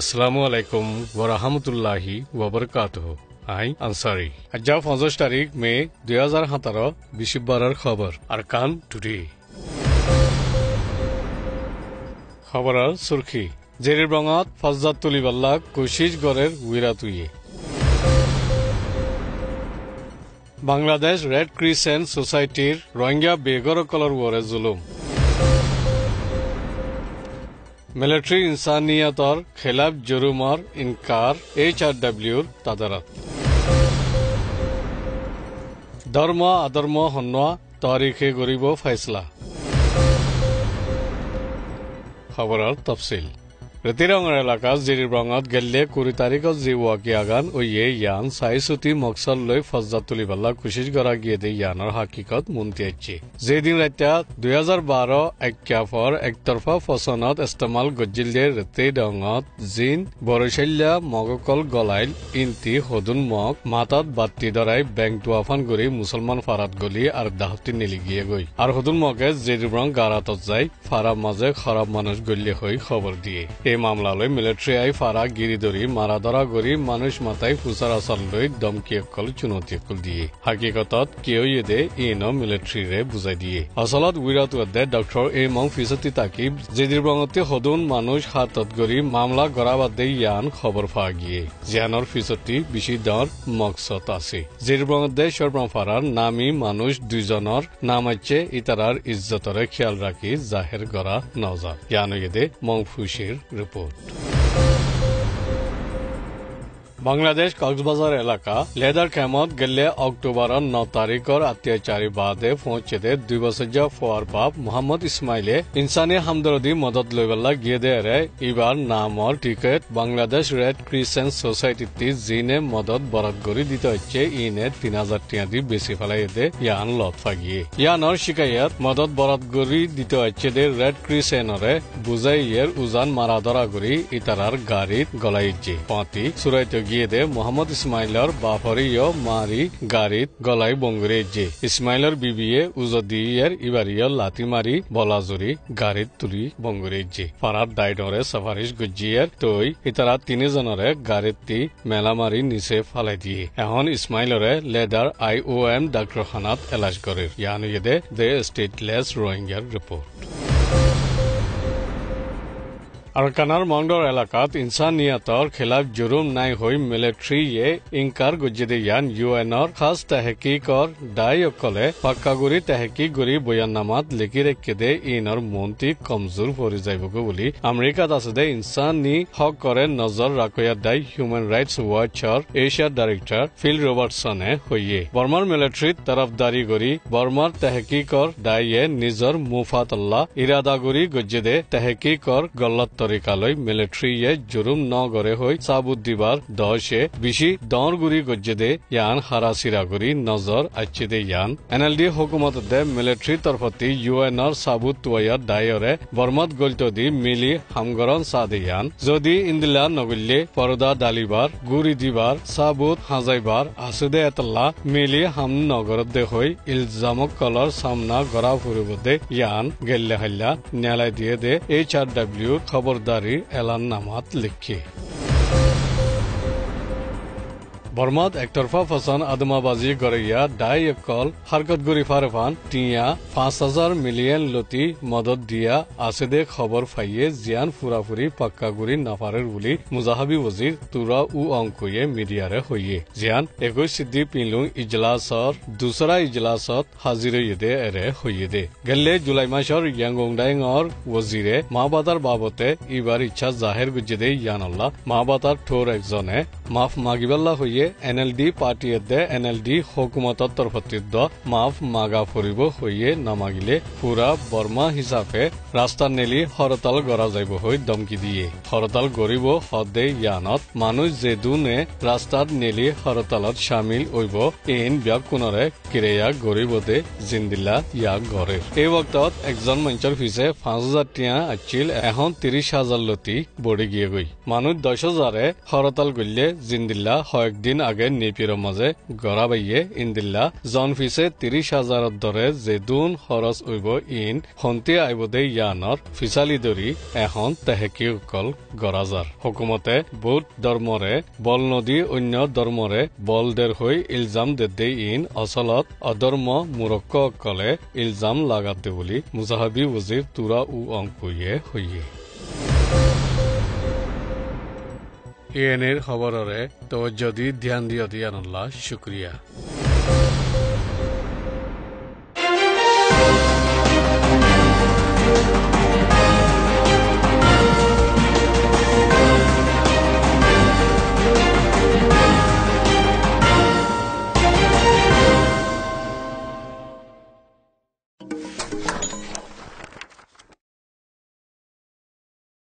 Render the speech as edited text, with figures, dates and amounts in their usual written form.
Assalamualaikum warahmatullahi wabarakatuh. আই আনসারি আজ ৫০ তারিখ মে ২০১৭ বৃহস্পতিবারের খবর আরকান টুডে খবরের সুরখি জেরির রঙত ফজদাত তুলিবাল্লা কোশিশ গড়ের উইরাতুয়ে বাংলাদেশ রেড ক্রিসেন্ট সোসাইটির রোহিঙ্গা বেগরকলর ওরে জুলুম মিলিটারি ইনসানিয়তর খেলাফ জুরুমর ইনকার HRWর তাদারত ধর্ম আধর্ম হন্যা তারিখে গরিব ফয়সলা খবরের তফসিল রেতিরঙের এলাকা জিরির রঙত গেলে ২০ তারিখত যে ওয়াকিয়াগান ও ইয়ান সাইসুতি মকসদ লৈ ফজদাত তুলিবাল্লা কোশিশ করা গিয়ে দে ইয়ানৰ হাকিকত মুন্তিয়াইছে যেদিন রাত্যা ২০১২ এক্যাফর একতরফা ফসনত ইস্তেমাল গজ্জিল দে রেতে ডঙত জিন বরশাল্যা মগকল গলাইল ইনতি হদুন মগ মাতাত বাত্তি দরাই ব্যাংক টুয়াফান গরি মুসলমান ফারাত গলি আর দাহতি নেলি গিয়ে গই আর হদুন মগে জিরির রং গারাতত যাই ফারা মাঝে খারাপ মানুষ গল্লে হই খবর দিয়ে এই মামলালৈ মিলিটারি আই ফারা গিরিদরি মারাধরা গরি মানুষ মাথায় ফুসার আসল লৈ দমকি অকল চুনতি অকল দিয়ে হাকিকতত কেউ ইদে ইন মিলিটারিরে বুঝাই দিয়ে আসলত উইরাতুয়াদে ডক্টর এ মং ফিসতি তাকিব যেদির বঙতে হদুন মানুষ হাতত গরি মামলা গড়াবাদে ইয়ান খবর ফা গিয়ে জিয়ানর ফিসতি বেশি দর মকসদ আছে যেদির বঙতে সরপ্রাম ফারার নামি মানুষ দুইজনের নাম আছে ইতারার ইজ্জতরে খেয়াল রাখি জাহের গড়া নজার ইয়ান ইদে মং ফুসির রিপোর্ট বাংলাদেশ কক্সবাজার এলাকা লেদার ক্যামত গেলে অক্টোবরের ৯ তারিখর অত্যাচারী বাদে পৌঁছেদে ২ বছর ফোয়ার বাপ মোহাম্মদ ইসমাইলে ইনসানি হামদরদি মদত লইবাল্লা গিয়ে দেয় এবার নামর টিকেট বাংলাদেশ রেড ক্রিসেন্ট সোসাইটিতে জিনে মদত বরাদ করে দিতে হচ্ছে ইনে ৩,০০০ টিয়া দি বেশি ফেলাই দে ইয়ান লত ফাগিয়ে ইয়ানর শিকায়ত মদত বরাদ করে দিতে হচ্ছে দে রেড ক্রিসেন্টরে বুঝাই ইয়ের উজান মারা ধরা করি ইতারার গাড়িত গলাইছে পাতি সুরাইতে গিয়ে দে মোহাম্মদ ইসমাইলর বাফরিয় মারি গাড়িত গলাই বঙ্গুরে যে ইসমাইলর বিবিয়ে উজদিয়ের ইবারিয় লাতি মারি বলাজুরি গাড়িত তুলি বঙ্গুরে যে ফারাত ডাইডরে সাফারিশ গুজিয়ের তৈ ইতারা ৩ জনরে গাড়িত মেলা মারি নিচে ফালাই দিয়ে এখন ইসমাইলরে লেদার IOM ডাক্তারখানাত এলাজ করে ইয়ান ইদে দে স্টেটলেস রোহিঙ্গার রিপোর্ট আরকানার মংডর এলাকাত ইনসানিয়তর খেলাফ জুরুম নাই হই মিলিটারিয়ে ইনকার গজ্জিদে ইয়ান UNর খাস তাহকিকর দায় অকলে পাক্কাগুৰি তাহকিক গুৰি বয়াননামাত লিখি রেখে দে ইনর মন্ত্রী কমজোর পরি যাইবগো বুলি আমেরিকাত আছে দে ইনসানি হক করে নজর রাখয়া দায় হিউম্যান রাইটস ওয়াচর এশিয়ার ডাইরেক্টর ফিল রবার্টসনে হইয়ে বর্মার মিলিটারিত তরফদারি করি বর্মার তাহকিকর দায়ে নিজর মুফাতাল্লাহ ইরাদা গুৰি গজ্জিদে তাহকিকর গল্লত তরিকালৈ মিলিটারিয়ে জুরুম ন গড়ে হই সাবুত দিবার দশে বেশি দর গুরি গজ্জে দে ইয়ান হারাসিরা গুরি নজর আচ্ছে দে ইয়ান NLD হুকুমত দে মিলিটারি তরফতি UNর সাবুত তুয়ার দায়রে বর্মত গলত দি মিলি হামগরন সাদে ইয়ান যদি ইন্দিলা নগল্লে পরদা ডালিবার গুরি দিবার সাবুত হাজাইবার আসুদে এতলা মিলি হাম নগরত দে হই ইলজামক কলর সামনা গড়া ফুরিব দে ইয়ান গেল্লে হাল্লা ন্যায়ালয় দিয়ে দে HRW খবরদারি এলান নামাত লিখে বর্মাত একতরফা ফসন আদমাবাজি গড়িয়া ডাই একল হারকত গুরি ফারফান টিয়া ৫,০০০ মিলিয়ন লতি মদত দিয়া আছে দে খবর ফাইয়ে জিয়ান ফুরাফুরি পাক্কা গুরি নাফারের বুলি মুজাহাবি ওজির তুরা উ অঙ্কয়ে মিডিয়ারে হইয়ে জিয়ান ২১ সিদ্ধি পিনলুং ইজলাসর দুসরা ইজলাসত হাজির ইদে এরে হইয়ে দে গেলে জুলাই মাসর ইয়াংগংডাইঙর ওজিরে মাহবাতার বাবতে ইবার ইচ্ছা জাহের গুজিদে ইয়ানল্লাহ মাহবাতার ঠোর একজনে মাফ মাগিবাল্লা হইয়ে NLD পার্টিয়ে দে NLD হুকুমতর তরফতিদ্দ মাফ মাগা ফুরিব হইয়ে নামাগিলে পুরা বর্মা হিসাবে রাস্তা নেলি হরতাল গড়া যাইব হই দমকি দিয়ে হরতাল গরিব হদে ইয়ানত মানুষ যে দুনে রাস্তাত নেলি হরতালত সামিল হইব এন ব্যাগ কোনরে কিরেয়া গরিব দে জিন্দিল্লা ইয়াক গড়ে এই বক্তত একজন মঞ্চর ফিসে ৫,০০০ টিয়া আছিল এখন ৩০,০০০ লতি বড়ি গিয়ে গই মানুষ ১০,০০০ হরতাল গল্লে জিন্দিল্লা হয়েকদিন দিন আগে নিপির মাঝে গড়া বাইয়ে ইন্দিল্লা জন ফিসে 30,000 দরে যেদুন খরচ উইব ইন হন্তি আইবদে ইয়ানর ফিসালি দরি এখন তেহেকি উকল গড়াজার হুকুমতে বুধ ধর্মরে বল নদী অন্য ধর্মরে বল দের হৈ ইলজাম দেদে ইন অচলত অধর্ম মুরক্ক অকলে ইলজাম লাগাতে বুলি মুজাহাবি উজির তুরা উ অঙ্কুয়ে হইয়ে এএনএর খবরের তো যদি ধ্যান দিও দিয়ানুল্লাহ শুক্রিয়া।